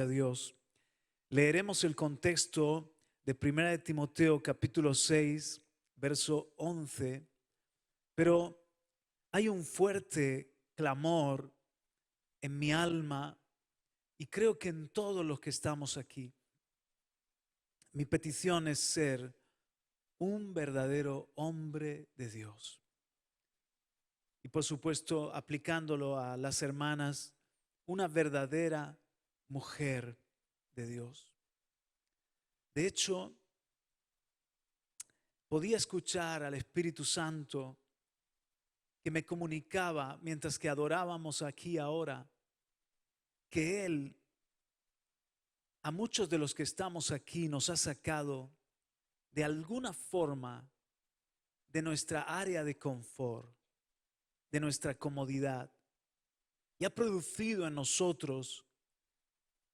Gloria a Dios. Leeremos el contexto de 1 de Timoteo capítulo 6, verso 11, pero hay un fuerte clamor en mi alma y creo que en todos los que estamos aquí. Mi petición es ser un verdadero hombre de Dios. Y por supuesto, aplicándolo a las hermanas, una verdadera mujer de Dios. De hecho, podía escuchar al Espíritu Santo que me comunicaba mientras que adorábamos aquí ahora, que Él a muchos de los que estamos aquí nos ha sacado de alguna forma de nuestra área de confort, de nuestra comodidad, y ha producido en nosotros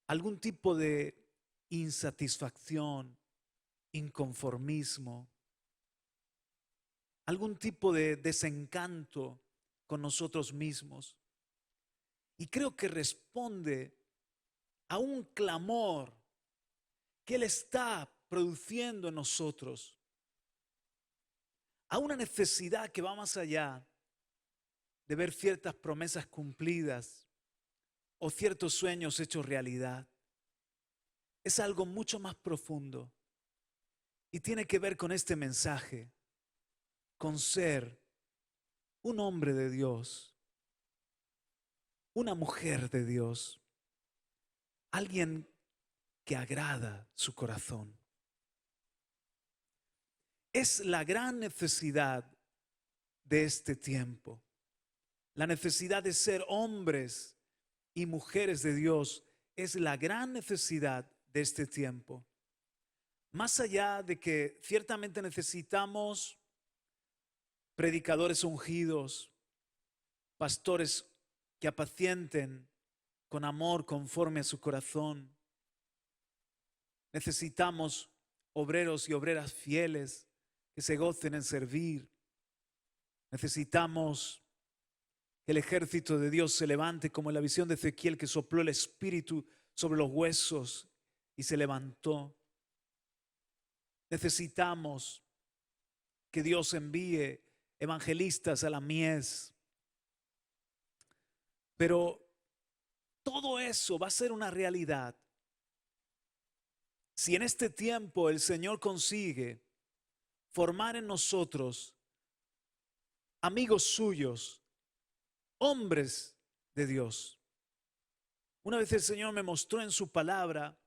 algún tipo de insatisfacción, inconformismo, algún tipo de desencanto con nosotros mismos. Y creo que responde a un clamor que Él está produciendo en nosotros, a una necesidad que va más allá de ver ciertas promesas cumplidas o ciertos sueños hechos realidad. Es algo mucho más profundo y tiene que ver con este mensaje, con ser un hombre de Dios, una mujer de Dios, alguien que agrada su corazón. Es la gran necesidad de este tiempo, la necesidad de ser hombres y mujeres de Dios es la gran necesidad de este tiempo. Más allá de que ciertamente necesitamos predicadores ungidos, pastores que apacienten con amor conforme a su corazón. Necesitamos obreros y obreras fieles que se gocen en servir. Necesitamos que el ejército de Dios se levante como en la visión de Ezequiel, que sopló el espíritu sobre los huesos y se levantó. Necesitamos que Dios envíe evangelistas a la mies. Pero todo eso va a ser una realidad si en este tiempo el Señor consigue formar en nosotros amigos suyos, hombres de Dios. Una vez el Señor me mostró en su palabra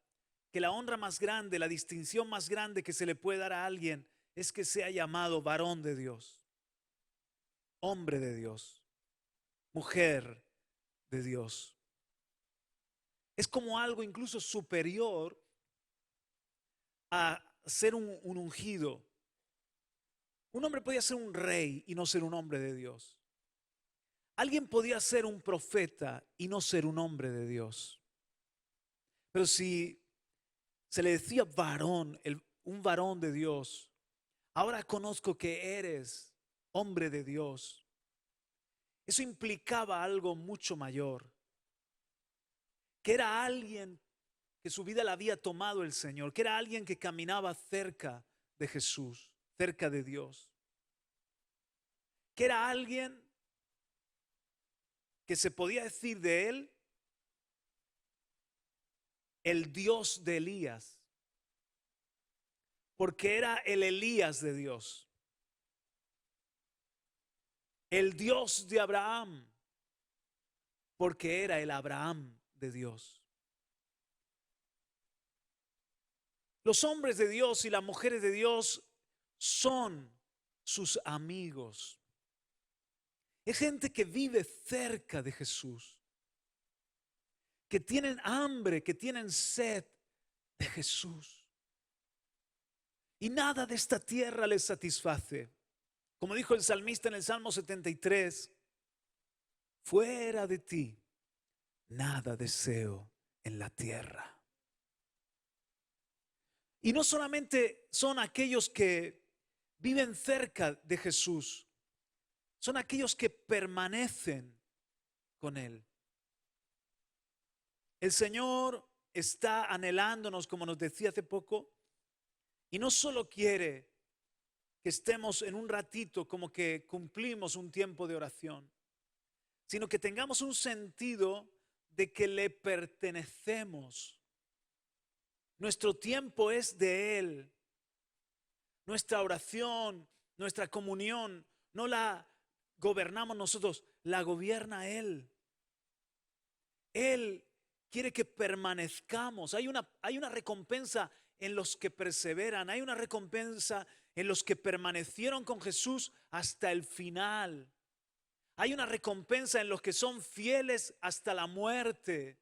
que la honra más grande, la distinción más grande que se le puede dar a alguien es que sea llamado varón de Dios, hombre de Dios, mujer de Dios. Es como algo incluso superior a ser un ungido. Un hombre podía ser un rey y no ser un hombre de Dios. Alguien podía ser un profeta y no ser un hombre de Dios. Pero si se le decía varón, un varón de Dios, ahora conozco que eres hombre de Dios. Eso implicaba algo mucho mayor, que era alguien que su vida la había tomado el Señor, que era alguien que caminaba cerca de Jesús, cerca de Dios, que era alguien que se podía decir de él el Dios de Elías, porque era el Elías de Dios, el Dios de Abraham, porque era el Abraham de Dios. Los hombres de Dios y las mujeres de Dios son sus amigos. Es gente que vive cerca de Jesús, que tienen hambre, que tienen sed de Jesús. Y nada de esta tierra les satisface. Como dijo el salmista en el Salmo 73, fuera de ti, nada deseo en la tierra. Y no solamente son aquellos que viven cerca de Jesús, son aquellos que permanecen con Él. El Señor está anhelándonos, como nos decía hace poco, y no solo quiere que estemos en un ratito como que cumplimos un tiempo de oración, sino que tengamos un sentido de que le pertenecemos. Nuestro tiempo es de Él. Nuestra oración, nuestra comunión, no la gobernamos nosotros, la gobierna Él. Él quiere que permanezcamos. Hay una recompensa en los que perseveran. Hay una recompensa en los que permanecieron con Jesús hasta el final. Hay una recompensa en los que son fieles hasta la muerte.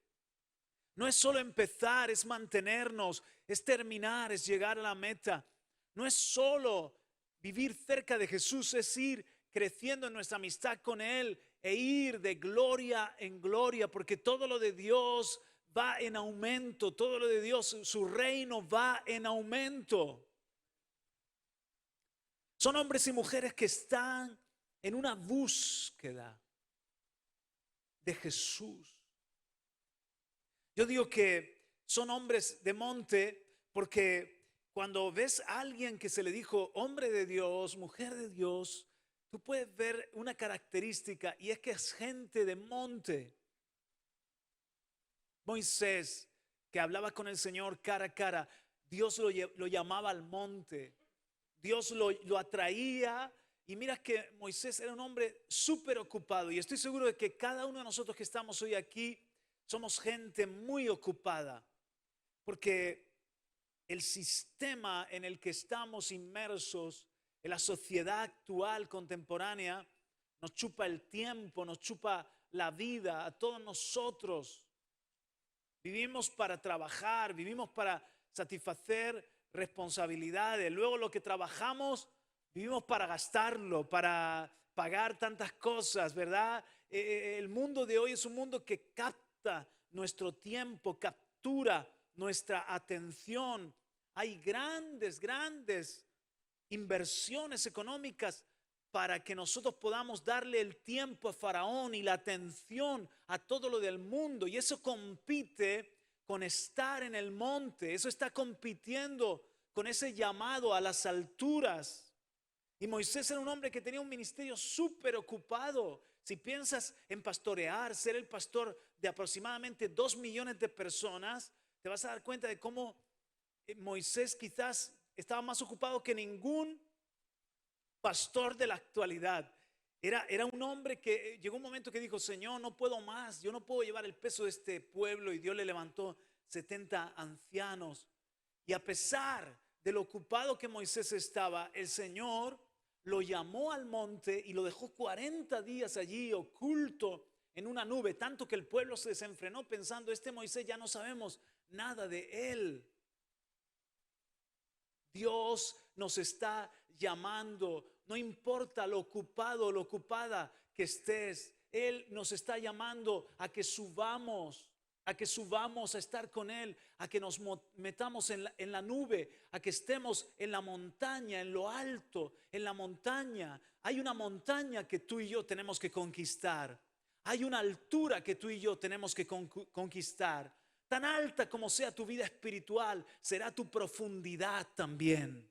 No es solo empezar, es mantenernos, es terminar, es llegar a la meta. No es solo vivir cerca de Jesús, es ir creciendo en nuestra amistad con Él e ir de gloria en gloria, porque todo lo de Dios va en aumento, todo lo de Dios, su reino va en aumento. Son hombres y mujeres que están en una búsqueda de Jesús. Yo digo que son hombres de monte porque cuando ves a alguien que se le dijo hombre de Dios, mujer de Dios, tú puedes ver una característica y es que es gente de monte. Moisés, que hablaba con el Señor cara a cara, Dios lo llamaba al monte. Dios lo atraía. Y mira que Moisés era un hombre súper ocupado. Y estoy seguro de que cada uno de nosotros que estamos hoy aquí somos gente muy ocupada. Porque el sistema en el que estamos inmersos, en la sociedad actual, contemporánea, nos chupa el tiempo, nos chupa la vida a todos nosotros. Vivimos para trabajar, vivimos para satisfacer responsabilidades. Luego lo que trabajamos, vivimos para gastarlo, para pagar tantas cosas, ¿verdad? El mundo de hoy es un mundo que capta nuestro tiempo, captura nuestra atención. Hay grandes inversiones económicas para que nosotros podamos darle el tiempo a Faraón y la atención a todo lo del mundo. Y eso compite con estar en el monte. Eso está compitiendo con ese llamado a las alturas. Y Moisés era un hombre que tenía un ministerio súper ocupado. Si piensas en pastorear, ser el pastor de aproximadamente 2 millones de personas, te vas a dar cuenta de cómo Moisés quizás estaba más ocupado que ningún pastor de la actualidad. Era un hombre que llegó un momento que dijo: Señor, no puedo más, yo no puedo llevar el peso de este pueblo. Y Dios le levantó 70 ancianos. Y a pesar de lo ocupado que Moisés estaba, el Señor lo llamó al monte y lo dejó 40 días allí oculto en una nube, tanto que el pueblo se desenfrenó pensando: este Moisés ya no sabemos nada de él. Dios nos está llamando, no importa lo ocupado o lo ocupada que estés. Él nos está llamando a que subamos a estar con Él, a que nos metamos en la nube, a que estemos en la montaña, en lo alto, en la montaña. Hay una montaña que tú y yo tenemos que conquistar. Hay una altura que tú y yo tenemos que conquistar. Tan alta como sea tu vida espiritual, será tu profundidad también.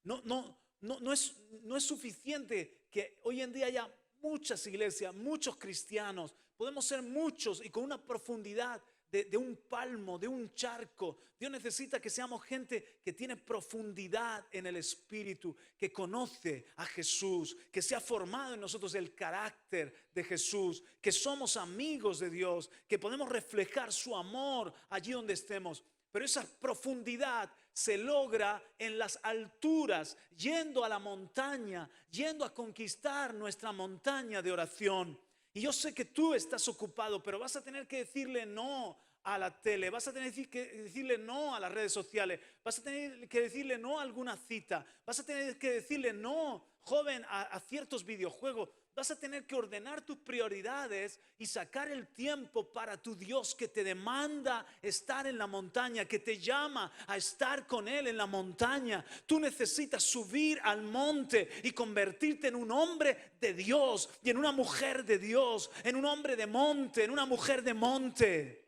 No es suficiente que hoy en día haya muchas iglesias, muchos cristianos. Podemos ser muchos y con una profundidad de un palmo, de un charco. Dios necesita que seamos gente que tiene profundidad en el espíritu, que conoce a Jesús, que se ha formado en nosotros el carácter de Jesús, que somos amigos de Dios, que podemos reflejar su amor allí donde estemos. Pero esa profundidad se logra en las alturas, yendo a la montaña, yendo a conquistar nuestra montaña de oración. Y yo sé que tú estás ocupado, pero vas a tener que decirle no a la tele, vas a tener que decirle no a las redes sociales, vas a tener que decirle no a alguna cita, vas a tener que decirle no, joven, a ciertos videojuegos. Vas a tener que ordenar tus prioridades y sacar el tiempo para tu Dios, que te demanda estar en la montaña, que te llama a estar con Él en la montaña. Tú necesitas subir al monte y convertirte en un hombre de Dios y en una mujer de Dios, en un hombre de monte, en una mujer de monte.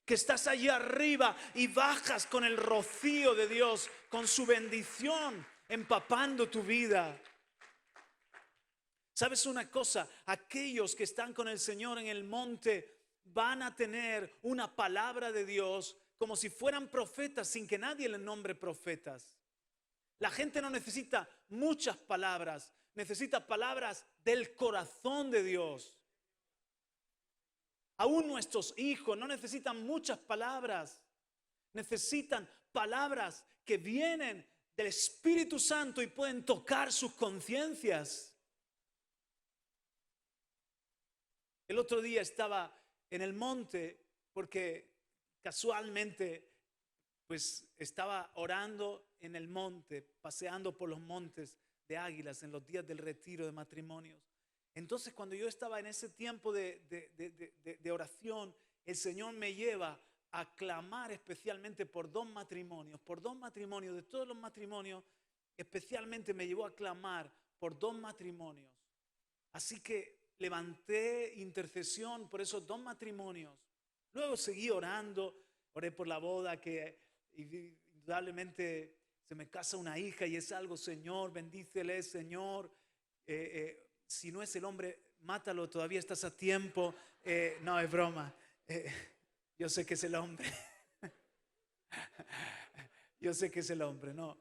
que estás allí arriba y bajas con el rocío de Dios, con su bendición, empapando tu vida. ¿Sabes una cosa? Aquellos que están con el Señor en el monte van a tener una palabra de Dios como si fueran profetas, sin que nadie les nombre profetas. La gente no necesita muchas palabras, necesita palabras del corazón de Dios. Aún nuestros hijos no necesitan muchas palabras, necesitan palabras que vienen del Espíritu Santo y pueden tocar sus conciencias. El otro día estaba en el monte porque casualmente pues estaba orando en el monte, paseando por los montes de Águilas en los días del retiro de matrimonios. Entonces cuando yo estaba en ese tiempo de oración, el Señor me lleva a clamar especialmente por dos matrimonios, de todos los matrimonios, especialmente me llevó a clamar por dos matrimonios. Así que levanté intercesión por esos dos matrimonios. Luego seguí orando, oré por la boda que indudablemente se me casa una hija y es algo, Señor, bendícele, Señor. Si no es el hombre, mátalo, todavía estás a tiempo. No, es broma. Yo sé que es el hombre. Yo sé que es el hombre, no.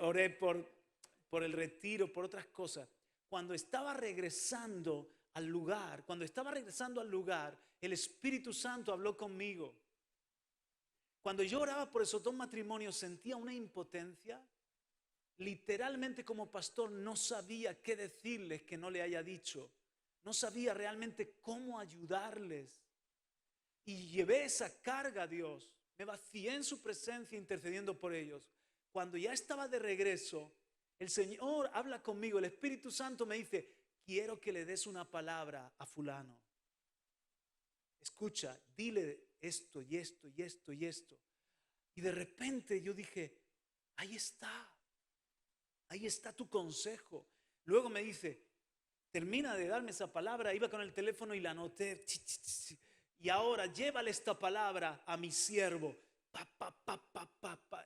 Oré por el retiro, por otras cosas. Cuando estaba regresando al lugar, el Espíritu Santo habló conmigo. Cuando yo oraba por esos dos matrimonios sentía una impotencia. Literalmente como pastor no sabía qué decirles que no le haya dicho. No sabía realmente cómo ayudarles. Y llevé esa carga a Dios. Me vacié en su presencia intercediendo por ellos. Cuando ya estaba de regreso, el Señor habla conmigo. El Espíritu Santo me dice, quiero que le des una palabra a fulano. Escucha, dile esto y esto y esto y esto. Y de repente yo dije, ahí está tu consejo. Luego me dice, termina de darme esa palabra. Iba con el teléfono y la anoté. Y ahora llévale esta palabra a mi siervo.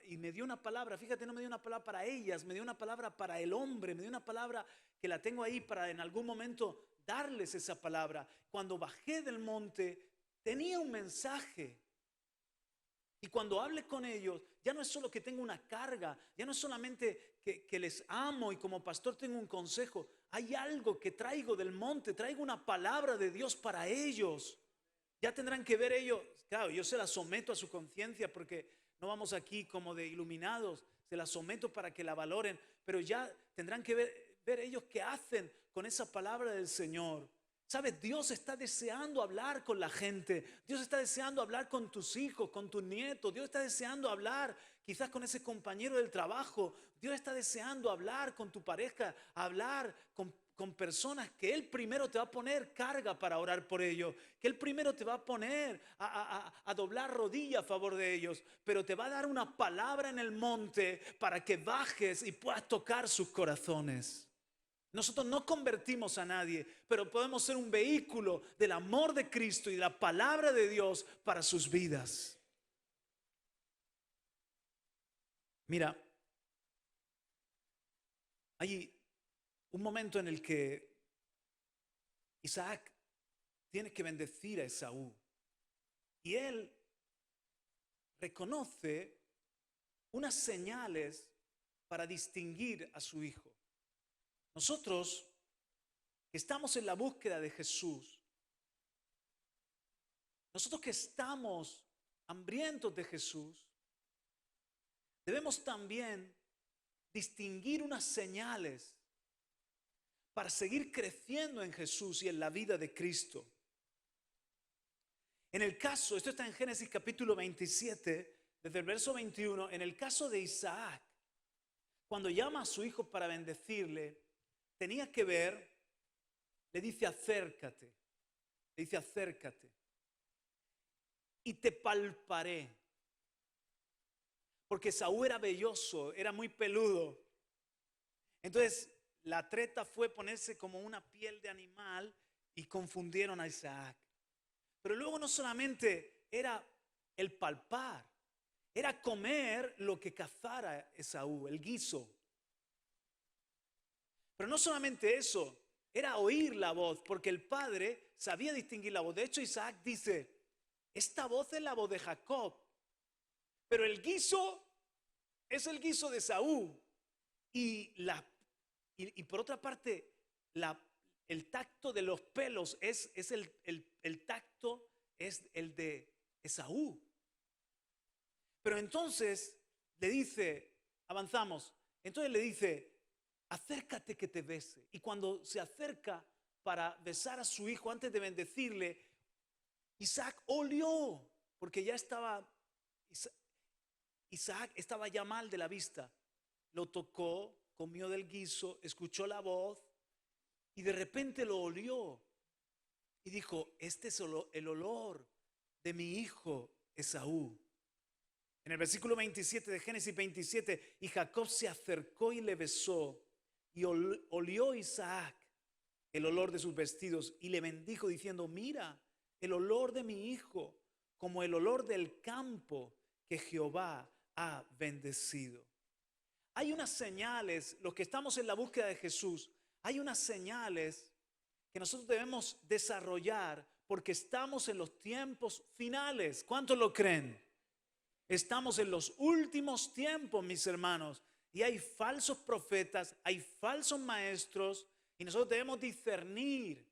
Y me dio una palabra, fíjate, no me dio una palabra para ellas, me dio una palabra para el hombre, me dio una palabra que la tengo ahí para en algún momento darles esa palabra. Cuando bajé del monte, tenía un mensaje. Y cuando hable con ellos, ya no es solo que tengo una carga, ya no es solamente que les amo y como pastor tengo un consejo. Hay algo que traigo del monte, traigo una palabra de Dios para ellos. Ya tendrán que ver ellos, claro, yo se la someto a su conciencia porque no vamos aquí como de iluminados, se la someto para que la valoren, pero ya tendrán que ver ellos qué hacen con esa palabra del Señor. ¿Sabes? Dios está deseando hablar con la gente. Dios está deseando hablar con tus hijos, con tus nietos. Dios está deseando hablar quizás con ese compañero del trabajo. Dios está deseando hablar con tu pareja, hablar con personas que Él primero te va a poner carga para orar por ellos. Que Él primero te va a poner a doblar rodilla a favor de ellos. Pero te va a dar una palabra en el monte para que bajes y puedas tocar sus corazones. Nosotros no convertimos a nadie, pero podemos ser un vehículo del amor de Cristo y de la palabra de Dios para sus vidas. Mira, hay un momento en el que Isaac tiene que bendecir a Esaú y él reconoce unas señales para distinguir a su hijo. Nosotros que estamos en la búsqueda de Jesús, nosotros que estamos hambrientos de Jesús, debemos también distinguir unas señales para seguir creciendo en Jesús y en la vida de Cristo. En el caso, esto está en Génesis capítulo 27, desde el verso 21, en el caso de Isaac, cuando llama a su hijo para bendecirle, tenía que ver, le dice acércate, y te palparé. Porque Esaú era velloso, era muy peludo. Entonces la treta fue ponerse como una piel de animal y confundieron a Isaac. Pero luego no solamente era el palpar, era comer lo que cazara Esaú, el guiso. Pero no solamente eso, era oír la voz, porque el padre sabía distinguir la voz. De hecho, Isaac dice, esta voz es la voz de Jacob, pero el guiso es el guiso de Esaú. Y por otra parte, el tacto de los pelos es el tacto es el de Esaú. Pero entonces le dice, avanzamos, entonces le dice, acércate que te bese. Y cuando se acerca para besar a su hijo, antes de bendecirle, Isaac olió, porque ya estaba, Isaac estaba ya mal de la vista. Lo tocó, comió del guiso, escuchó la voz y de repente lo olió. Y dijo, este es el olor de mi hijo Esaú. En el versículo 27 de Génesis 27, y Jacob se acercó y le besó, y olió Isaac el olor de sus vestidos, y le bendijo diciendo, mira, el olor de mi hijo, como el olor del campo que Jehová ha bendecido. Hay unas señales, los que estamos en la búsqueda de Jesús, hay unas señales que nosotros debemos desarrollar porque estamos en los tiempos finales. ¿Cuántos lo creen? Estamos en los últimos tiempos, mis hermanos, y hay falsos profetas, hay falsos maestros, y nosotros debemos discernir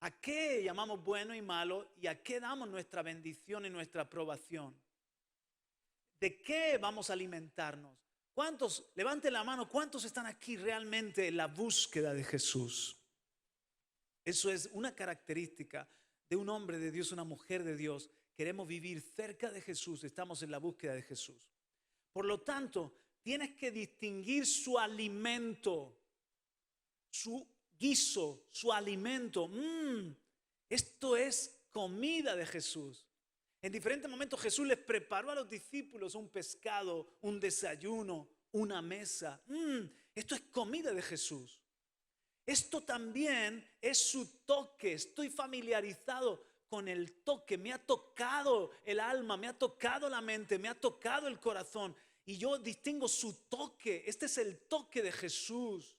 a qué llamamos bueno y malo y a qué damos nuestra bendición y nuestra aprobación. ¿De qué vamos a alimentarnos? ¿Cuántos, levanten la mano, cuántos están aquí realmente en la búsqueda de Jesús? Eso es una característica de un hombre de Dios, una mujer de Dios. Queremos vivir cerca de Jesús, estamos en la búsqueda de Jesús. Por lo tanto, tienes que distinguir su alimento, su guiso, su alimento. Esto es comida de Jesús. En diferentes momentos Jesús les preparó a los discípulos un pescado, un desayuno, una mesa. Esto es comida de Jesús. Esto también es su toque. Estoy familiarizado con el toque. Me ha tocado el alma, me ha tocado la mente, me ha tocado el corazón. Y yo distingo su toque. Este es el toque de Jesús.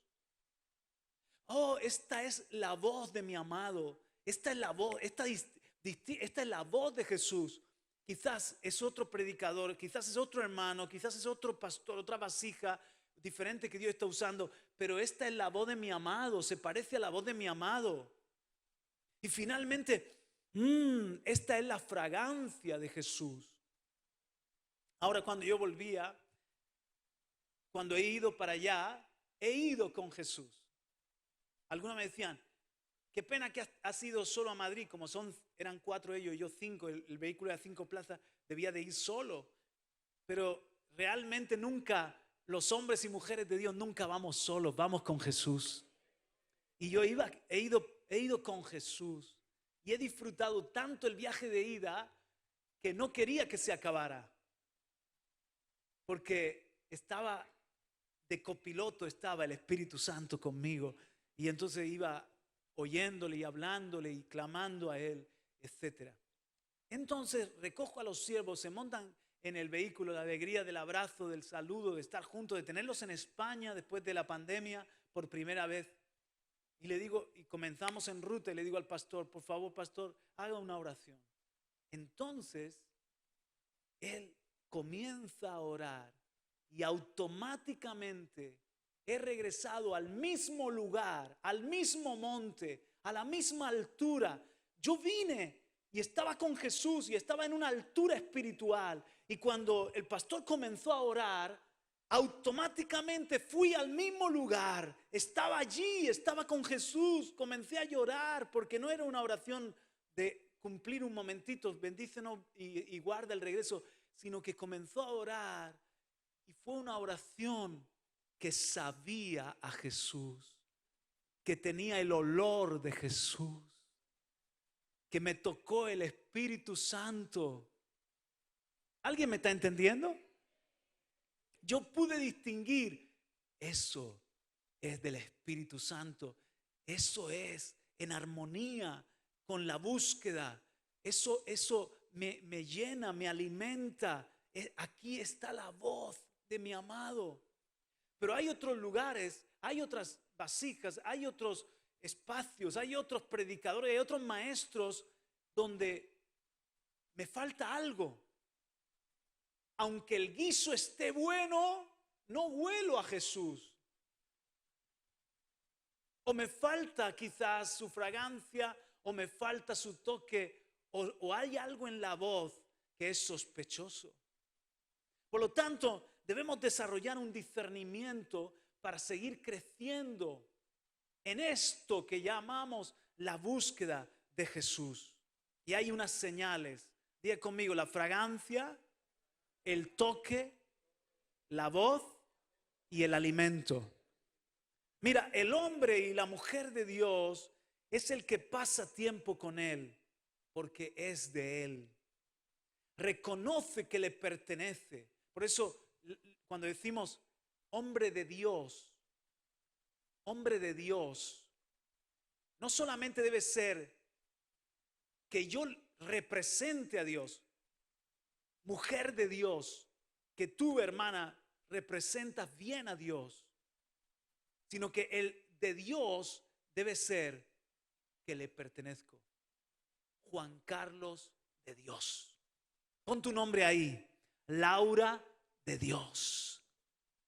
Oh, esta es la voz de mi amado. Esta es la voz, esta es la voz de Jesús. Quizás es otro predicador, quizás es otro hermano, quizás es otro pastor, otra vasija diferente que Dios está usando, pero esta es la voz de mi amado, se parece a la voz de mi amado. Y finalmente, esta es la fragancia de Jesús. Ahora, cuando yo volvía, cuando he ido para allá, he ido con Jesús. Algunos me decían, qué pena que has ido solo a Madrid, como eran 4 ellos y yo 5, el vehículo era 5 plazas, debía de ir solo. Pero realmente nunca, los hombres y mujeres de Dios nunca vamos solos, vamos con Jesús. Y yo he ido con Jesús y he disfrutado tanto el viaje de ida que no quería que se acabara. Porque estaba de copiloto, estaba el Espíritu Santo conmigo. Y entonces iba oyéndole y hablándole y clamando a Él, etc. Entonces recojo a los siervos, se montan en el vehículo, la alegría del abrazo, del saludo, de estar juntos, de tenerlos en España después de la pandemia por primera vez. Y le digo, y comenzamos en ruta y le digo al pastor, por favor, pastor, haga una oración. Entonces, él comienza a orar y automáticamente he regresado al mismo lugar, al mismo monte, a la misma altura. Yo vine y estaba con Jesús y estaba en una altura espiritual. Y cuando el pastor comenzó a orar, automáticamente fui al mismo lugar. Estaba allí, estaba con Jesús. Comencé a llorar porque no era una oración de cumplir un momentito, bendícenos y guarda el regreso, sino que comenzó a orar y fue una oración que sabía a Jesús, que tenía el olor de Jesús, que me tocó el Espíritu Santo. ¿Alguien me está entendiendo? Yo pude distinguir, eso es del Espíritu Santo, eso es en armonía con la búsqueda, eso me llena, me alimenta. Aquí está la voz de mi amado. Pero hay otros lugares, hay otras vasijas, hay otros espacios, hay otros predicadores, hay otros maestros donde me falta algo. Aunque el guiso esté bueno, no huelo a Jesús. O me falta quizás su fragancia, o me falta su toque, o hay algo en la voz que es sospechoso. Por lo tanto, debemos desarrollar un discernimiento para seguir creciendo en esto que llamamos la búsqueda de Jesús. Y hay unas señales. Diga conmigo: la fragancia, el toque, la voz y el alimento. Mira, el hombre y la mujer de Dios es el que pasa tiempo con Él porque es de Él. Reconoce que le pertenece. Por eso, cuando decimos hombre de Dios, no solamente debe ser que yo represente a Dios, mujer de Dios, que tú, hermana, representas bien a Dios, sino que el de Dios debe ser que le pertenezco. Juan Carlos de Dios. Pon tu nombre ahí. Laura de Dios.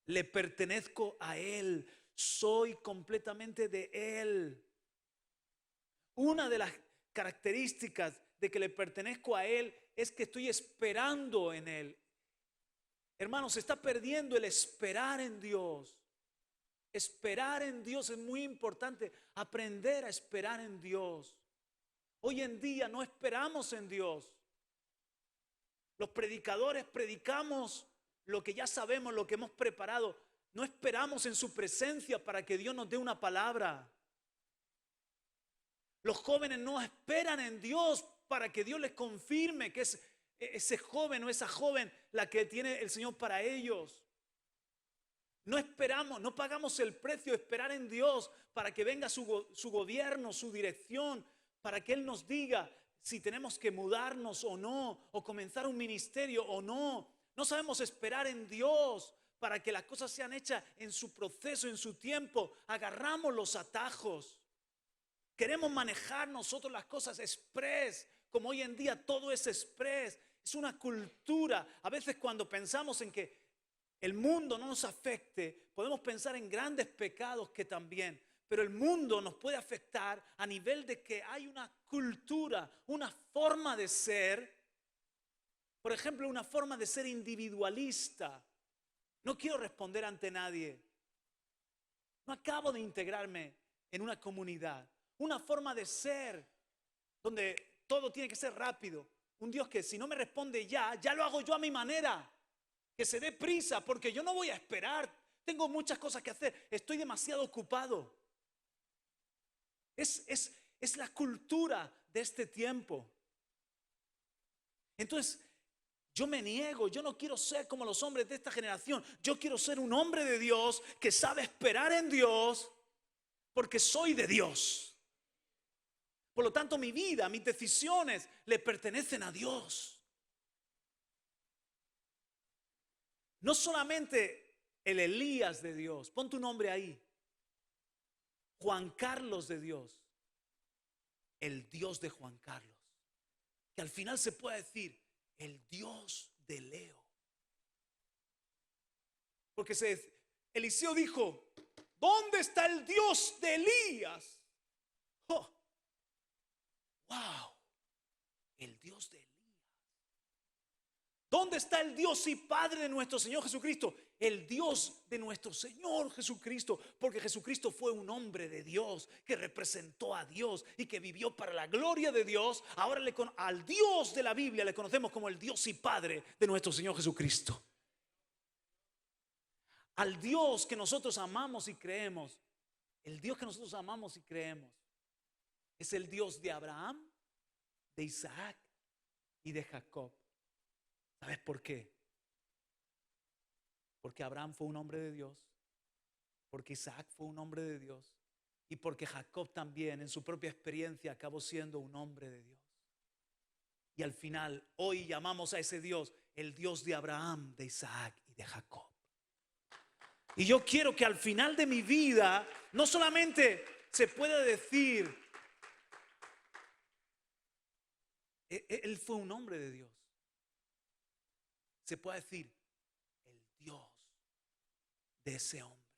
Le pertenezco a Él. Soy completamente de Él. Una de las características de que le pertenezco a Él es que estoy esperando en Él. Hermanos, se está perdiendo el esperar en Dios. Esperar en Dios es muy importante. Aprender a esperar en Dios. Hoy en día no esperamos en Dios. Los predicadores predicamos lo que ya sabemos, lo que hemos preparado. No esperamos en su presencia para que Dios nos dé una palabra. Los jóvenes no esperan en Dios para que Dios les confirme que es ese joven o esa joven la que tiene el Señor para ellos. No esperamos, no pagamos el precio de esperar en Dios para que venga su gobierno, su dirección, para que Él nos diga si tenemos que mudarnos o no, o comenzar un ministerio o no. No sabemos esperar en Dios para que las cosas sean hechas en su proceso, en su tiempo. Agarramos los atajos. Queremos manejar nosotros las cosas express, como hoy en día todo es express. Es una cultura. A veces cuando pensamos en que el mundo no nos afecte, podemos pensar en grandes pecados que también. Pero el mundo nos puede afectar a nivel de que hay una cultura, una forma de ser. Por ejemplo, una forma de ser individualista. No quiero responder ante nadie. No acabo de integrarme en una comunidad. Una forma de ser donde todo tiene que ser rápido. Un Dios que si no me responde ya lo hago yo a mi manera. Que se dé prisa porque yo no voy a esperar. Tengo muchas cosas que hacer. Estoy demasiado ocupado. Es la cultura de este tiempo. Entonces, yo me niego. Yo no quiero ser como los hombres de esta generación. Yo quiero ser un hombre de Dios que sabe esperar en Dios porque soy de Dios. Por lo tanto, mi vida, mis decisiones le pertenecen a Dios. No solamente el Elías de Dios, pon tu nombre ahí. Juan Carlos de Dios, el Dios de Juan Carlos, que al final se puede decir el Dios de Leo. Porque Eliseo dijo: ¿dónde está el Dios de Elías? Oh, wow, el Dios de Elías. ¿Dónde está el Dios y Padre de nuestro Señor Jesucristo? El Dios de nuestro Señor Jesucristo. Porque Jesucristo fue un hombre de Dios que representó a Dios y que vivió para la gloria de Dios. Ahora al Dios de la Biblia le conocemos como el Dios y Padre de nuestro Señor Jesucristo. Al Dios que nosotros amamos y creemos. El Dios que nosotros amamos y creemos es el Dios de Abraham, de Isaac y de Jacob. ¿Sabes por qué? Porque Abraham fue un hombre de Dios, porque Isaac fue un hombre de Dios y porque Jacob también en su propia experiencia acabó siendo un hombre de Dios. Y al final, hoy llamamos a ese Dios el Dios de Abraham, de Isaac y de Jacob. Y yo quiero que al final de mi vida no solamente se pueda decir, él fue un hombre de Dios. Se puede decir, el Dios de ese hombre.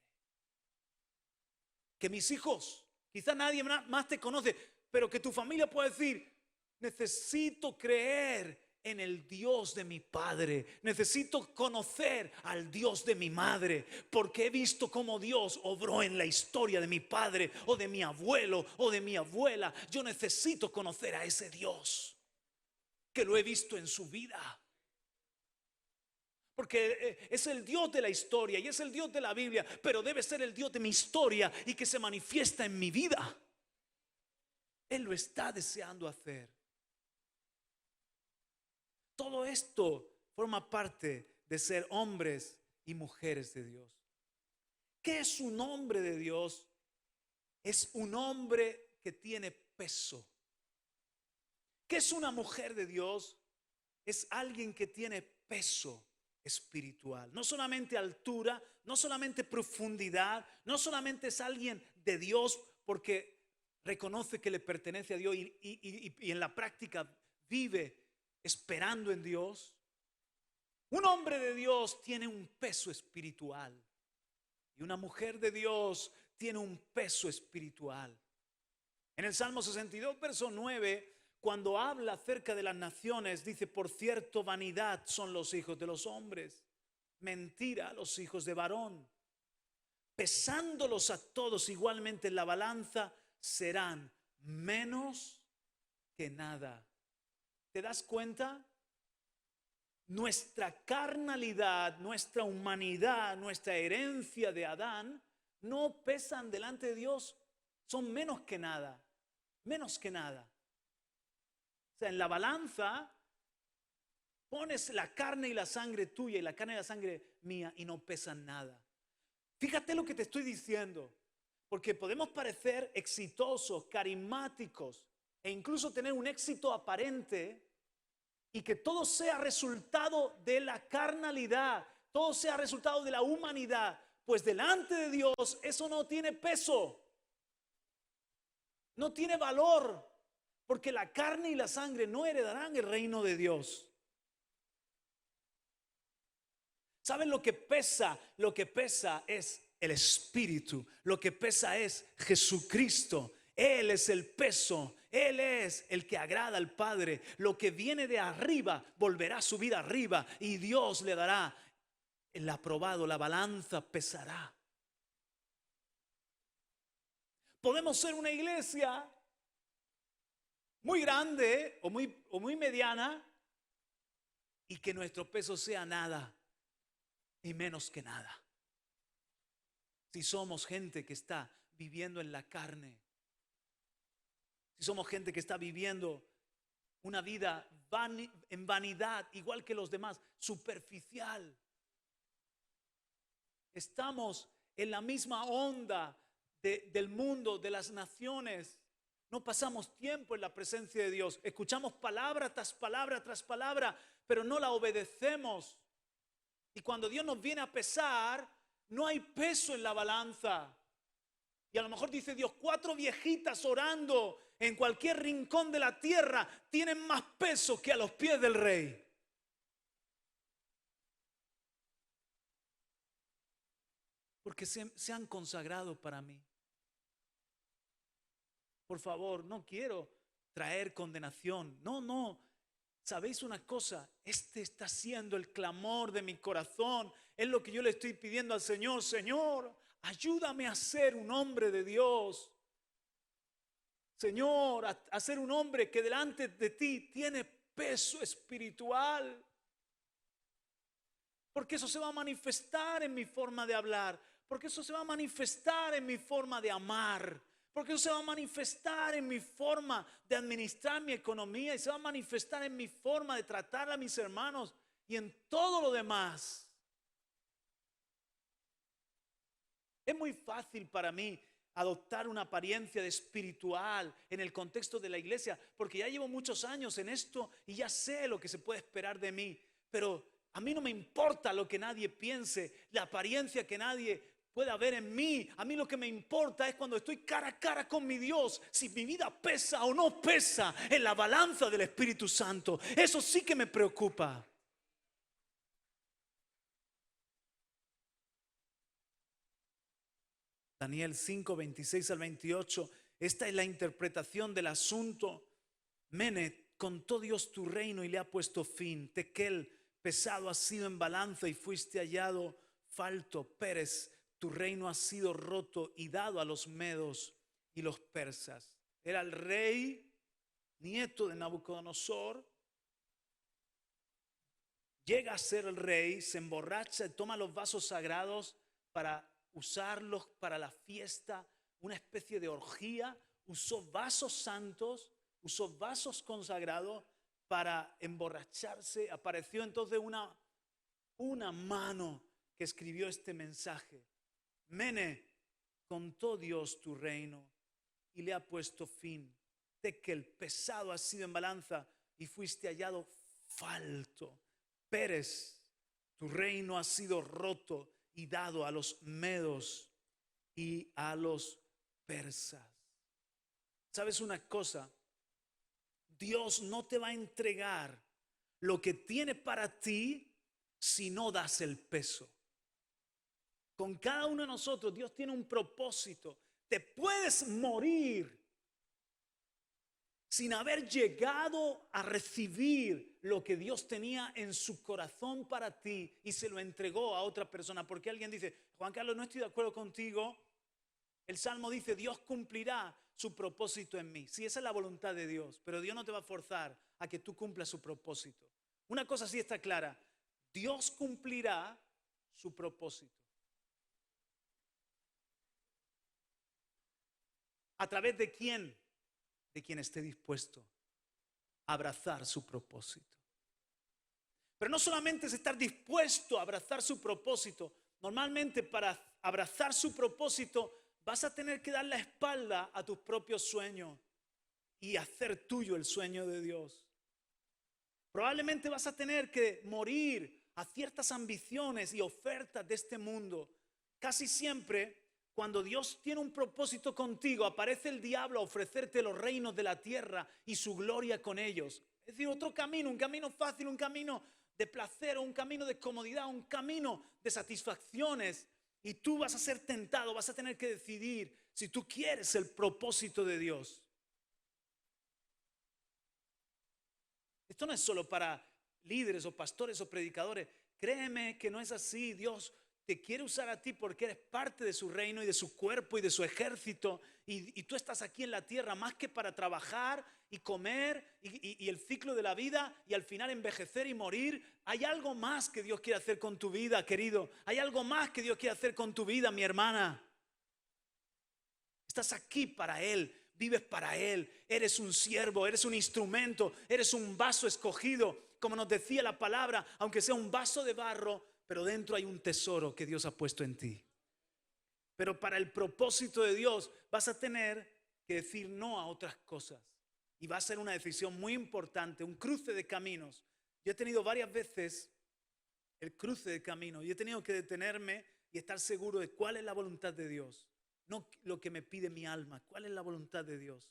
Que mis hijos, quizá nadie más te conoce, pero que tu familia pueda decir, necesito creer en el Dios de mi padre. Necesito conocer al Dios de mi madre, porque he visto cómo Dios obró en la historia de mi padre o de mi abuelo o de mi abuela. Yo necesito conocer a ese Dios que lo he visto en su vida. Porque es el Dios de la historia y es el Dios de la Biblia, pero debe ser el Dios de mi historia y que se manifiesta en mi vida. Él lo está deseando hacer. Todo esto forma parte de ser hombres y mujeres de Dios. ¿Qué es un hombre de Dios? Es un hombre que tiene peso. ¿Qué es una mujer de Dios? Es alguien que tiene peso espiritual. No solamente altura, no solamente profundidad, no solamente es alguien de Dios porque reconoce que le pertenece a Dios y en la práctica vive esperando en Dios. Un hombre de Dios tiene un peso espiritual y una mujer de Dios tiene un peso espiritual. En el Salmo 62, verso 9, cuando habla acerca de las naciones, dice: por cierto, vanidad son los hijos de los hombres, mentira los hijos de varón. Pesándolos a todos igualmente en la balanza, serán menos que nada. ¿Te das cuenta? Nuestra carnalidad, nuestra humanidad, nuestra herencia de Adán no pesan delante de Dios, son menos que nada, menos que nada. O sea, en la balanza pones la carne y la sangre tuya y la carne y la sangre mía y no pesan nada. Fíjate lo que te estoy diciendo, porque podemos parecer exitosos, carismáticos e incluso tener un éxito aparente y que todo sea resultado de la carnalidad, todo sea resultado de la humanidad, pues delante de Dios eso no tiene peso, no tiene valor, porque la carne y la sangre no heredarán el reino de Dios. ¿Saben lo que pesa? Lo que pesa es el Espíritu. Lo que pesa es Jesucristo. Él es el peso. Él es el que agrada al Padre. Lo que viene de arriba volverá a subir arriba y Dios le dará el aprobado. La balanza pesará. Podemos ser una iglesia muy grande o muy mediana y que nuestro peso sea nada y menos que nada. Si somos gente que está viviendo en la carne, si somos gente que está viviendo una vida en vanidad, igual que los demás, superficial, estamos en la misma onda del mundo, de las naciones. No pasamos tiempo en la presencia de Dios. Escuchamos palabra tras palabra tras palabra, pero no la obedecemos. Y cuando Dios nos viene a pesar, no hay peso en la balanza. Y a lo mejor dice Dios, 4 viejitas orando en cualquier rincón de la tierra tienen más peso que a los pies del rey. Porque se han consagrado para mí. Por favor, no quiero traer condenación. No. ¿Sabéis una cosa? Este está siendo el clamor de mi corazón. Es lo que yo le estoy pidiendo al Señor. Señor, ayúdame a ser un hombre de Dios. Señor, a ser un hombre que delante de ti tiene peso espiritual. Porque eso se va a manifestar en mi forma de hablar. Porque eso se va a manifestar en mi forma de amar. Porque eso se va a manifestar en mi forma de administrar mi economía. Y se va a manifestar en mi forma de tratar a mis hermanos. Y en todo lo demás. Es muy fácil para mí adoptar una apariencia de espiritual en el contexto de la iglesia, porque ya llevo muchos años en esto y ya sé lo que se puede esperar de mí. Pero a mí no me importa lo que nadie piense, la apariencia que nadie pueda ver en mí. A mí lo que me importa es cuando estoy cara a cara con mi Dios, si mi vida pesa o no pesa en la balanza del Espíritu Santo. Eso sí que me preocupa. Daniel 5, 26 al 28. Esta es la interpretación del asunto. Mene, contó Dios tu reino y le ha puesto fin. Tequel, pesado has sido en balanza y fuiste hallado falto. Pérez, tu reino ha sido roto y dado a los medos y los persas. Era el rey, nieto de Nabucodonosor. Llega a ser el rey, se emborracha, toma los vasos sagrados para usarlos para la fiesta, una especie de orgía. Usó vasos santos, usó vasos consagrados para emborracharse. Apareció entonces una mano que escribió este mensaje. Mene, contó Dios tu reino y le ha puesto fin. Tekel, pesado has sido en balanza y fuiste hallado falto. Pérez, tu reino ha sido roto y dado a los medos y a los persas. ¿Sabes una cosa? Dios no te va a entregar lo que tiene para ti si no das el peso. Con cada uno de nosotros Dios tiene un propósito. Te puedes morir sin haber llegado a recibir lo que Dios tenía en su corazón para ti y se lo entregó a otra persona. Porque alguien dice, Juan Carlos, no estoy de acuerdo contigo. El Salmo dice, Dios cumplirá su propósito en mí. Sí, esa es la voluntad de Dios, pero Dios no te va a forzar a que tú cumplas su propósito. Una cosa sí está clara, Dios cumplirá su propósito. ¿A través de quién? De quien esté dispuesto a abrazar su propósito. Pero no solamente es estar dispuesto a abrazar su propósito. Normalmente para abrazar su propósito vas a tener que dar la espalda a tus propios sueños y hacer tuyo el sueño de Dios. Probablemente vas a tener que morir a ciertas ambiciones y ofertas de este mundo. Casi siempre, cuando Dios tiene un propósito contigo, aparece el diablo a ofrecerte los reinos de la tierra y su gloria con ellos. Es decir, otro camino, un camino fácil, un camino de placer, un camino de comodidad, un camino de satisfacciones. Y tú vas a ser tentado, vas a tener que decidir si tú quieres el propósito de Dios. Esto no es solo para líderes o pastores o predicadores. Créeme que no es así. Dios te quiere usar a ti porque eres parte de su reino y de su cuerpo y de su ejército. Y tú estás aquí en la tierra más que para trabajar y comer y el ciclo de la vida y al final envejecer y morir. Hay algo más que Dios quiere hacer con tu vida, querido. Hay algo más que Dios quiere hacer con tu vida, mi hermana. Estás aquí para Él. Vives para Él, eres un siervo, eres un instrumento, eres un vaso escogido, como nos decía la palabra, aunque sea un vaso de barro, pero dentro hay un tesoro que Dios ha puesto en ti. Pero para el propósito de Dios vas a tener que decir no a otras cosas y va a ser una decisión muy importante, un cruce de caminos. Yo he tenido varias veces el cruce de caminos y he tenido que detenerme y estar seguro de cuál es la voluntad de Dios. No lo que me pide mi alma, cuál es la voluntad de Dios.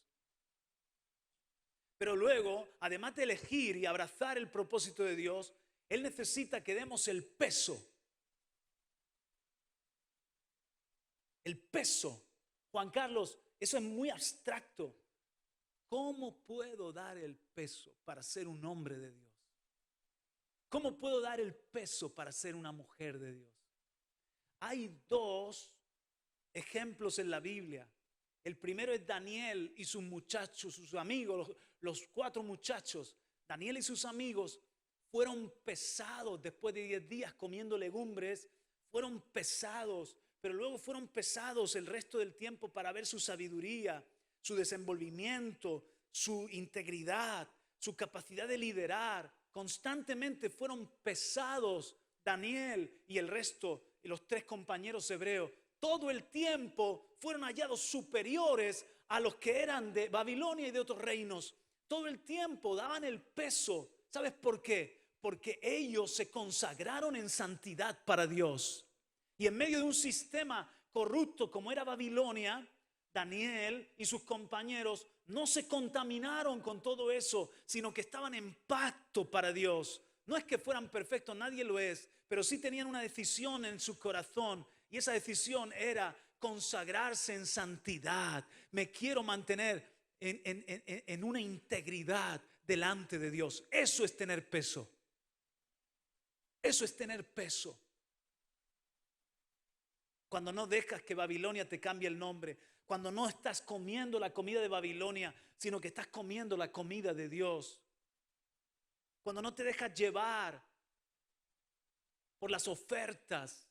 Pero luego, además de elegir y abrazar el propósito de Dios, Él necesita que demos el peso. El peso. Juan Carlos, eso es muy abstracto. ¿Cómo puedo dar el peso para ser un hombre de Dios? ¿Cómo puedo dar el peso para ser una mujer de Dios? Hay dos ejemplos en la Biblia. El primero es Daniel y sus muchachos, sus amigos, los 4 muchachos. Daniel y sus amigos fueron pesados después de 10 días comiendo legumbres. Fueron pesados, pero luego fueron pesados el resto del tiempo para ver su sabiduría, su desenvolvimiento, su integridad, su capacidad de liderar. Constantemente fueron pesados Daniel y el resto, y los 3 compañeros hebreos. Todo el tiempo fueron hallados superiores a los que eran de Babilonia y de otros reinos. Todo el tiempo daban el peso. ¿Sabes por qué? Porque ellos se consagraron en santidad para Dios. Y en medio de un sistema corrupto como era Babilonia, Daniel y sus compañeros no se contaminaron con todo eso, sino que estaban en pacto para Dios. No es que fueran perfectos, nadie lo es, pero sí tenían una decisión en su corazón, y esa decisión era consagrarse en santidad. Me quiero mantener en una integridad delante de Dios. Eso es tener peso. Eso es tener peso. Cuando no dejas que Babilonia te cambie el nombre, cuando no estás comiendo la comida de Babilonia, sino que estás comiendo la comida de Dios. Cuando no te dejas llevar por las ofertas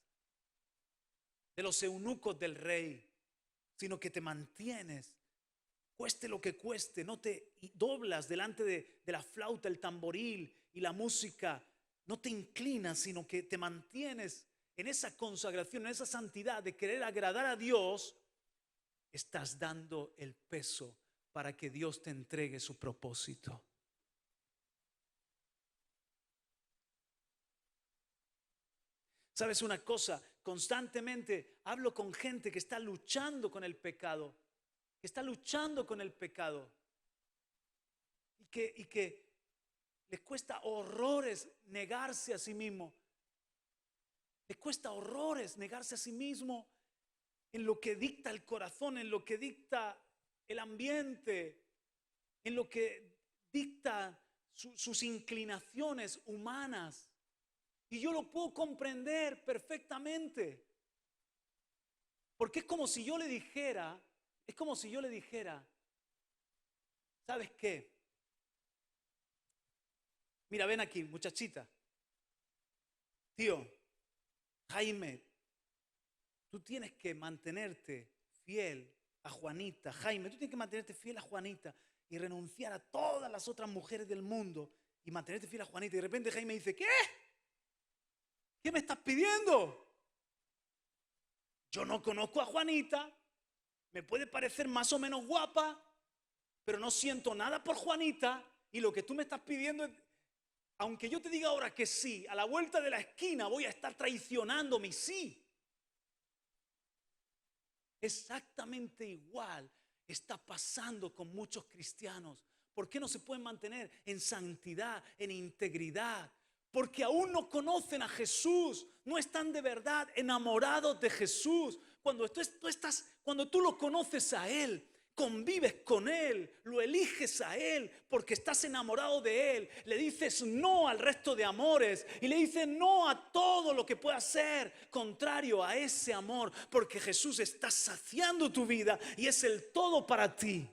de los eunucos del rey, sino que te mantienes, cueste lo que cueste, no te doblas delante de la flauta, el tamboril y la música, no te inclinas, sino que te mantienes en esa consagración, en esa santidad de querer agradar a Dios. Estás dando el peso para que Dios te entregue su propósito. ¿Sabes una cosa? Constantemente hablo con gente que está luchando con el pecado, que está luchando con el pecado y que les cuesta horrores negarse a sí mismo. Les cuesta horrores negarse a sí mismo en lo que dicta el corazón, en lo que dicta el ambiente, en lo que dicta sus inclinaciones humanas. Y yo lo puedo comprender perfectamente. Porque es como si yo le dijera, ¿sabes qué? Mira, ven aquí, muchachita. Tío, Jaime, tú tienes que mantenerte fiel a Juanita. Jaime, tú tienes que mantenerte fiel a Juanita y renunciar a todas las otras mujeres del mundo y mantenerte fiel a Juanita. Y de repente Jaime dice, ¿qué? ¿Qué me estás pidiendo? Yo no conozco a Juanita, me puede parecer más o menos guapa, pero no siento nada por Juanita, y lo que tú me estás pidiendo es, aunque yo te diga ahora que sí, a la vuelta de la esquina voy a estar traicionando mi sí. Exactamente igual está pasando con muchos cristianos. ¿Por qué no se pueden mantener en santidad, en integridad? Porque aún no conocen a Jesús, no están de verdad enamorados de Jesús. Cuando tú lo conoces a Él, convives con Él, lo eliges a Él porque estás enamorado de Él, le dices no al resto de amores y le dices no a todo lo que pueda ser contrario a ese amor, porque Jesús está saciando tu vida y es el todo para ti.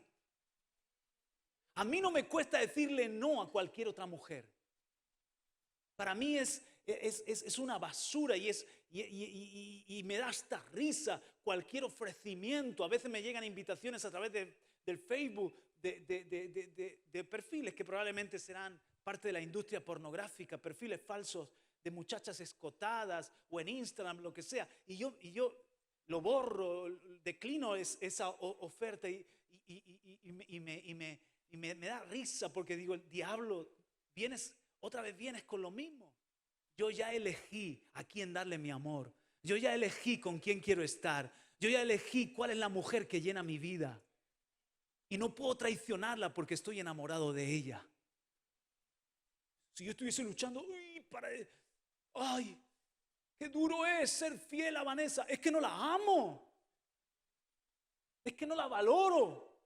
A mí no me cuesta decirle no a cualquier otra mujer. Para mí es una basura y me da hasta risa cualquier ofrecimiento. A veces me llegan invitaciones a través del Facebook de perfiles que probablemente serán parte de la industria pornográfica, perfiles falsos de muchachas escotadas o en Instagram, lo que sea. Y yo lo borro, declino esa oferta y me da risa porque digo, el diablo, otra vez vienes con lo mismo. Yo ya elegí a quién darle mi amor. Yo ya elegí con quién quiero estar. Yo ya elegí cuál es la mujer que llena mi vida. Y no puedo traicionarla porque estoy enamorado de ella. Si yo estuviese luchando, ay, qué duro es ser fiel a Vanessa. Es que no la amo. Es que no la valoro.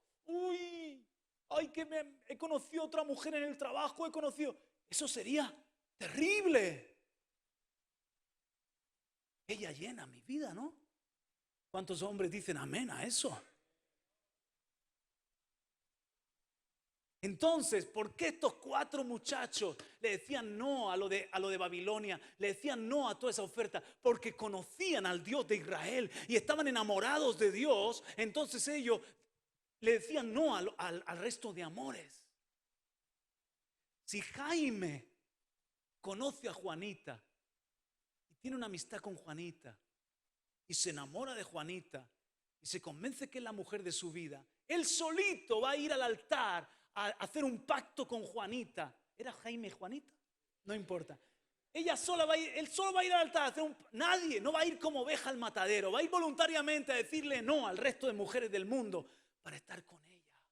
Ay, que he conocido a otra mujer en el trabajo, Eso sería terrible. Ella llena mi vida, ¿no? ¿Cuántos hombres dicen amén a eso? Entonces, ¿por qué estos 4 muchachos le decían no a lo de Babilonia? Le decían no a toda esa oferta porque conocían al Dios de Israel y estaban enamorados de Dios. Entonces ellos le decían no al resto de amores. Si Jaime conoce a Juanita y tiene una amistad con Juanita y se enamora de Juanita y y se convence que es la mujer de su vida, él solito va a ir al altar a hacer un pacto con Juanita. ¿Era Jaime y Juanita? No importa. Ella sola va a ir, él solo va a ir al altar a hacer nadie, no va a ir como oveja al matadero, va a ir voluntariamente a decirle no al resto de mujeres del mundo para estar con ella.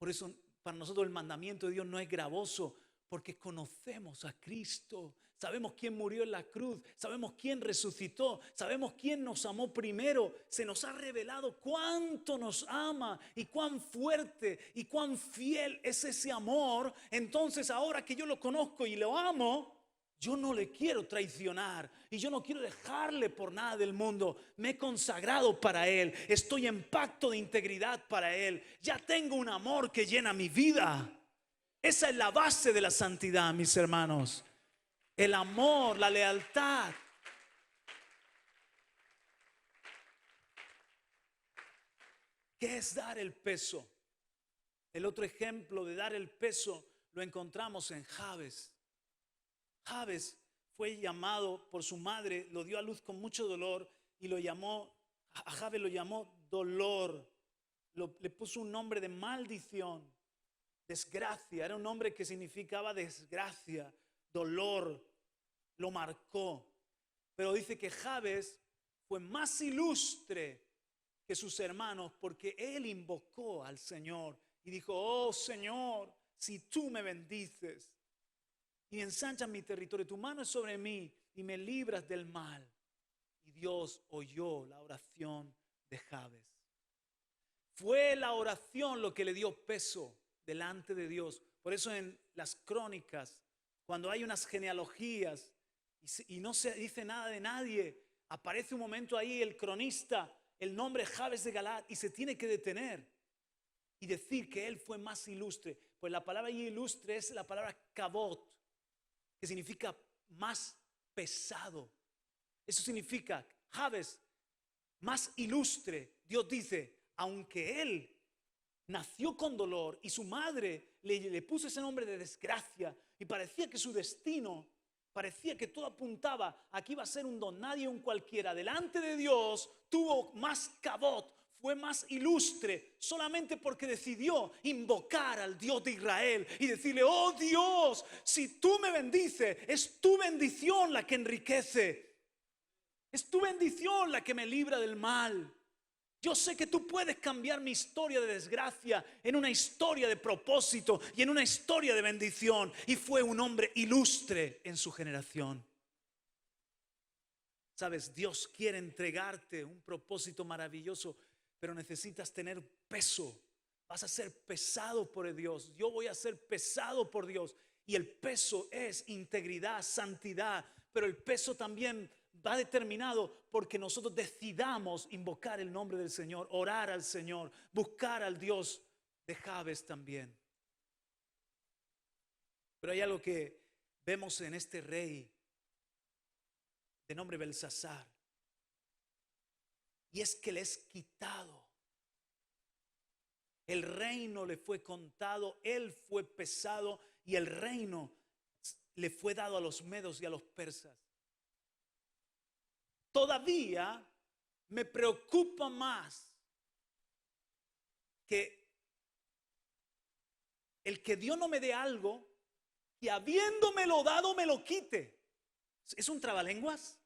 Por eso para nosotros el mandamiento de Dios no es gravoso, porque conocemos a Cristo, sabemos quién murió en la cruz, sabemos quién resucitó, sabemos quién nos amó primero. Se nos ha revelado cuánto nos ama y cuán fuerte y cuán fiel es ese amor. Entonces ahora que yo lo conozco y lo amo, yo no le quiero traicionar y yo no quiero dejarle por nada del mundo. Me he consagrado para Él, estoy en pacto de integridad para Él. Ya tengo un amor que llena mi vida. Esa es la base de la santidad, mis hermanos. El amor, la lealtad. ¿Qué es dar el peso? El otro ejemplo de dar el peso lo encontramos en Jabes. Jabes fue llamado por su madre, lo dio a luz con mucho dolor y a Jabes lo llamó dolor. Le puso un nombre de maldición, desgracia. Era un nombre que significaba desgracia, dolor. Lo marcó. Pero dice que Jabes fue más ilustre que sus hermanos porque él invocó al Señor y dijo: oh Señor, si tú me bendices y ensanchas mi territorio, tu mano es sobre mí y me libras del mal. Y Dios oyó la oración de Jabes. Fue la oración lo que le dio peso delante de Dios. Por eso en las crónicas, cuando hay unas genealogías y no se dice nada de nadie, aparece un momento ahí el cronista, el nombre Jabes de Galaad, y se tiene que detener y decir que él fue más ilustre. Pues la palabra ilustre es la palabra kabod, que significa más pesado. Eso significa Jabes, más ilustre. Dios dice, aunque él nació con dolor y su madre le puso ese nombre de desgracia y parecía que su destino, parecía que todo apuntaba a que iba a ser un don nadie, un cualquiera, delante de Dios tuvo más kabod, fue más ilustre solamente porque decidió invocar al Dios de Israel y decirle: oh Dios, si tú me bendices, es tu bendición la que enriquece, es tu bendición la que me libra del mal. Yo sé que tú puedes cambiar mi historia de desgracia en una historia de propósito y en una historia de bendición. Y fue un hombre ilustre en su generación. Sabes, Dios quiere entregarte un propósito maravilloso, pero necesitas tener peso. Vas a ser pesado por Dios. Yo voy a ser pesado por Dios. Y el peso es integridad, santidad, pero el peso también va determinado porque nosotros decidamos invocar el nombre del Señor, orar al Señor, buscar al Dios de Jabes también. Pero hay algo que vemos en este rey de nombre Belsasar, y es que le es quitado. El reino le fue contado, él fue pesado y el reino le fue dado a los medos y a los persas. Todavía me preocupa más que el que Dios no me dé algo y habiéndomelo dado me lo quite. ¿Es un trabalenguas?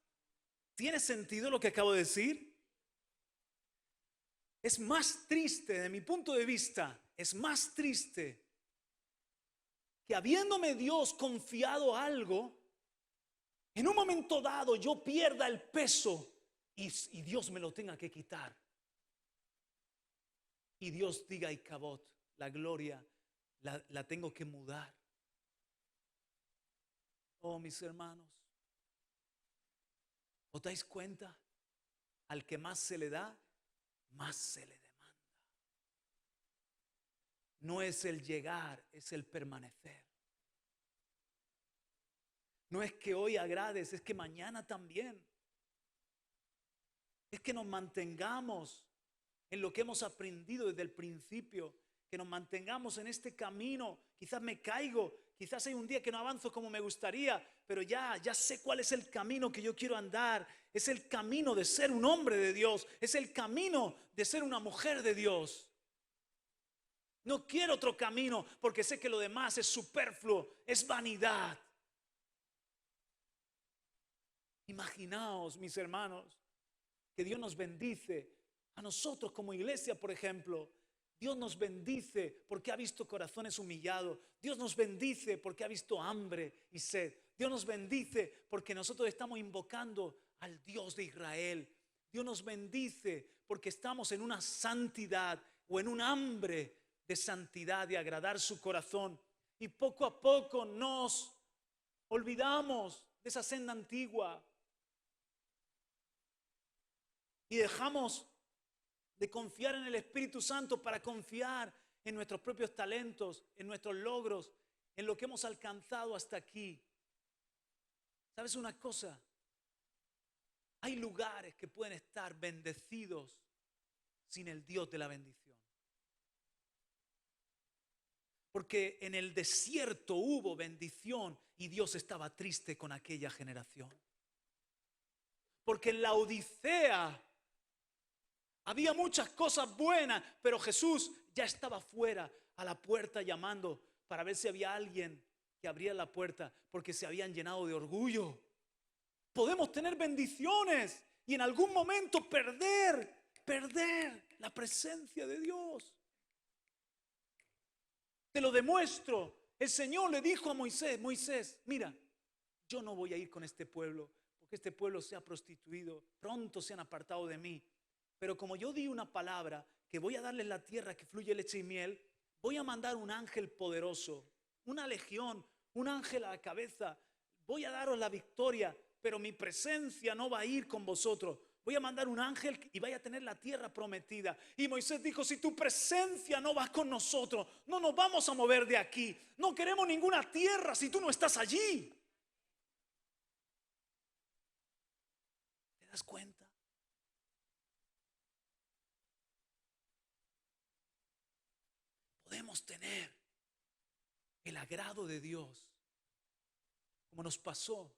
¿Tiene sentido lo que acabo de decir? Es más triste, de mi punto de vista, es más triste que habiéndome Dios confiado algo, en un momento dado yo pierda el peso y Dios me lo tenga que quitar. Y Dios diga: y kabod, la gloria la tengo que mudar. Oh, mis hermanos, ¿os dais cuenta? Al que más se le da, más se le demanda. No es el llegar, es el permanecer. No es que hoy agrades, es que mañana también. Es que nos mantengamos en lo que hemos aprendido desde el principio, que nos mantengamos en este camino. Quizás me caigo, quizás hay un día que no avanzo como me gustaría, pero ya sé cuál es el camino que yo quiero andar. es el camino de ser un hombre de Dios, es el camino de ser una mujer de Dios. No quiero otro camino porque sé que lo demás es superfluo, es vanidad. Imaginaos, mis hermanos, que Dios nos bendice. A nosotros como iglesia, por ejemplo, Dios nos bendice porque ha visto corazones humillados. Dios nos bendice porque ha visto hambre y sed. Dios nos bendice porque nosotros estamos invocando al Dios de Israel. Dios nos bendice porque estamos en una santidad o en un hambre de santidad, de agradar su corazón. Y poco a poco nos olvidamos de esa senda antigua y dejamos de confiar en el Espíritu Santo para confiar en nuestros propios talentos, en nuestros logros, en lo que hemos alcanzado hasta aquí. ¿Sabes una cosa? Hay lugares que pueden estar bendecidos sin el Dios de la bendición. Porque en el desierto hubo bendición y Dios estaba triste con aquella generación. Porque en la Odisea había muchas cosas buenas, pero Jesús ya estaba fuera a la puerta llamando para ver si había alguien que abría la puerta, porque se habían llenado de orgullo. Podemos tener bendiciones y en algún momento perder la presencia de Dios. Te lo demuestro. El Señor le dijo a Moisés: Moisés, mira, yo no voy a ir con este pueblo, porque este pueblo se ha prostituido, pronto se han apartado de mí. Pero como yo di una palabra, que voy a darles la tierra que fluye leche y miel, voy a mandar un ángel poderoso, una legión, un ángel a la cabeza. Voy a daros la victoria, pero mi presencia no va a ir con vosotros. Voy a mandar un ángel y vaya a tener la tierra prometida. Y Moisés dijo: si tu presencia no va con nosotros, no nos vamos a mover de aquí. No queremos ninguna tierra si tú no estás allí. ¿Te das cuenta? Podemos tener el agrado de Dios, como nos pasó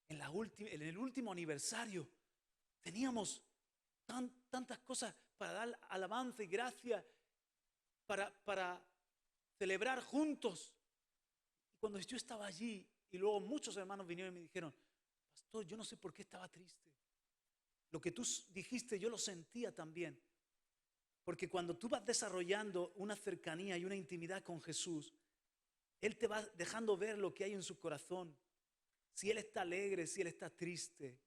en el último aniversario. Teníamos tantas cosas para dar alabanza y gracia, para celebrar juntos. Y cuando yo estaba allí, y luego muchos hermanos vinieron y me dijeron: pastor, yo no sé por qué estaba triste. Lo que tú dijiste yo lo sentía también. Porque cuando tú vas desarrollando una cercanía y una intimidad con Jesús, Él te va dejando ver lo que hay en su corazón. Si Él está alegre, si Él está triste,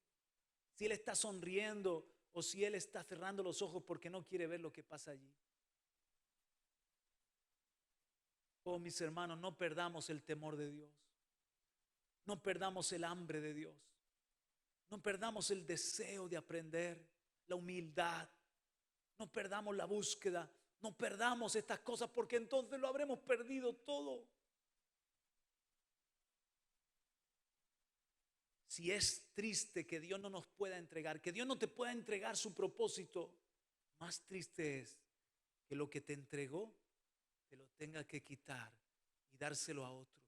si Él está sonriendo o si Él está cerrando los ojos porque no quiere ver lo que pasa allí. Oh, mis hermanos, no perdamos el temor de Dios. No perdamos el hambre de Dios. No perdamos el deseo de aprender, la humildad. No perdamos la búsqueda. No perdamos estas cosas, porque entonces lo habremos perdido todo. Si es triste que Dios no nos pueda entregar, que Dios no te pueda entregar su propósito, más triste es que lo que te entregó te lo tenga que quitar y dárselo a otro.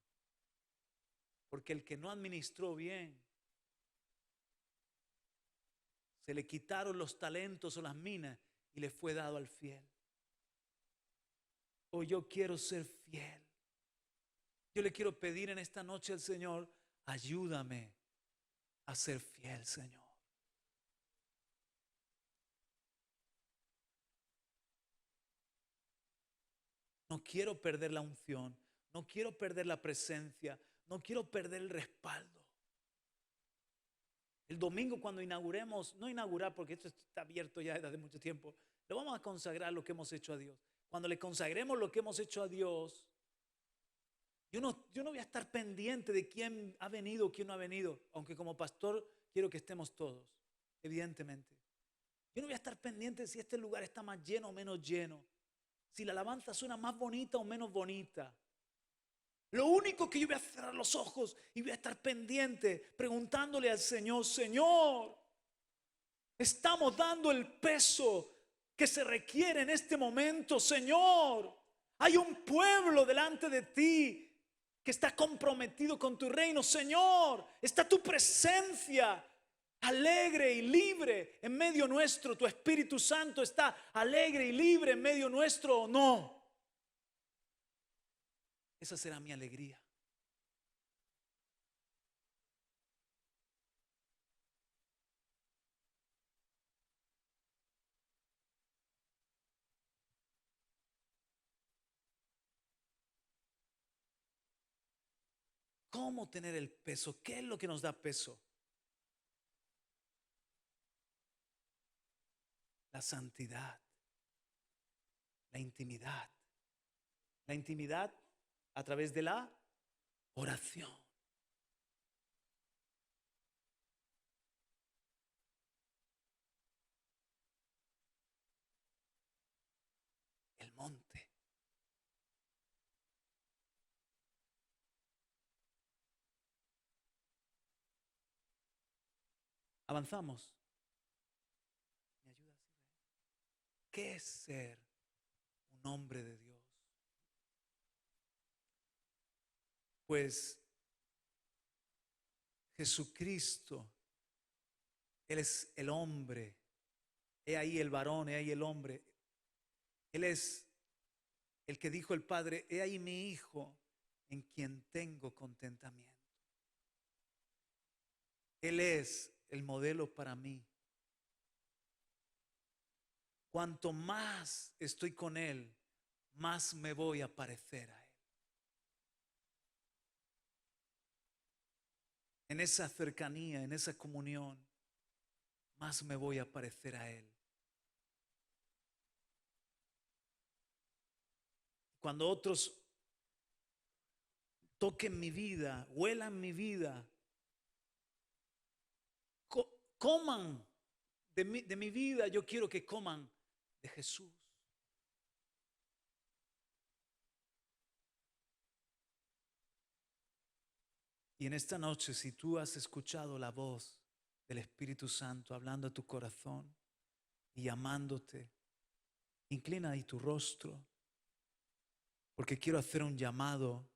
Porque el que no administró bien, se le quitaron los talentos o las minas y le fue dado al fiel. Oh, yo quiero ser fiel. Yo le quiero pedir en esta noche al Señor: ayúdame a ser fiel, Señor. No quiero perder la unción, no quiero perder la presencia, no quiero perder el respaldo. El domingo, cuando inauguremos, no inaugurar porque esto está abierto ya desde hace mucho tiempo, lo vamos a consagrar lo que hemos hecho a Dios. Cuando le consagremos lo que hemos hecho a Dios, yo no voy a estar pendiente de quién ha venido o quién no ha venido, aunque como pastor quiero que estemos todos, evidentemente. Yo no voy a estar pendiente de si este lugar está más lleno o menos lleno, si la alabanza suena más bonita o menos bonita. Lo único que yo voy a cerrar los ojos y voy a estar pendiente, preguntándole al Señor: Señor, estamos dando el peso que se requiere en este momento, Señor. Hay un pueblo delante de ti que está comprometido con tu reino, Señor. Está tu presencia alegre y libre en medio nuestro? ¿Tu Espíritu Santo está alegre y libre en medio nuestro o no? Esa será mi alegría. ¿Cómo tener el peso? ¿Qué es lo que nos da peso? La santidad, la intimidad. La intimidad a través de la oración. El monte. Avanzamos. ¿Me ayudas? ¿Qué es ser un hombre de Dios? Pues Jesucristo, Él es el hombre. He ahí el varón, he ahí el hombre. Él es el que dijo el Padre, he ahí mi hijo en quien tengo contentamiento. Él es el modelo para mí. Cuanto más estoy con Él, más me voy a parecer a Él. En esa cercanía, en esa comunión, más me voy a parecer a Él. Cuando otros toquen mi vida, huelan mi vida, coman de mi vida, yo quiero que coman de Jesús. Y en esta noche, si tú has escuchado la voz del Espíritu Santo hablando a tu corazón y llamándote, inclina ahí tu rostro, porque quiero hacer un llamado.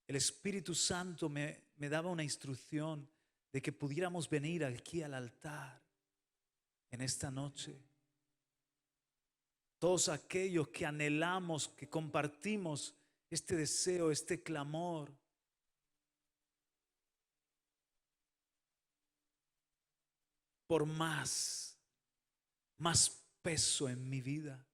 El Espíritu Santo me daba una instrucción de que pudiéramos venir aquí al altar en esta noche. Todos aquellos que anhelamos, que compartimos este deseo, este clamor. Por más peso en mi vida.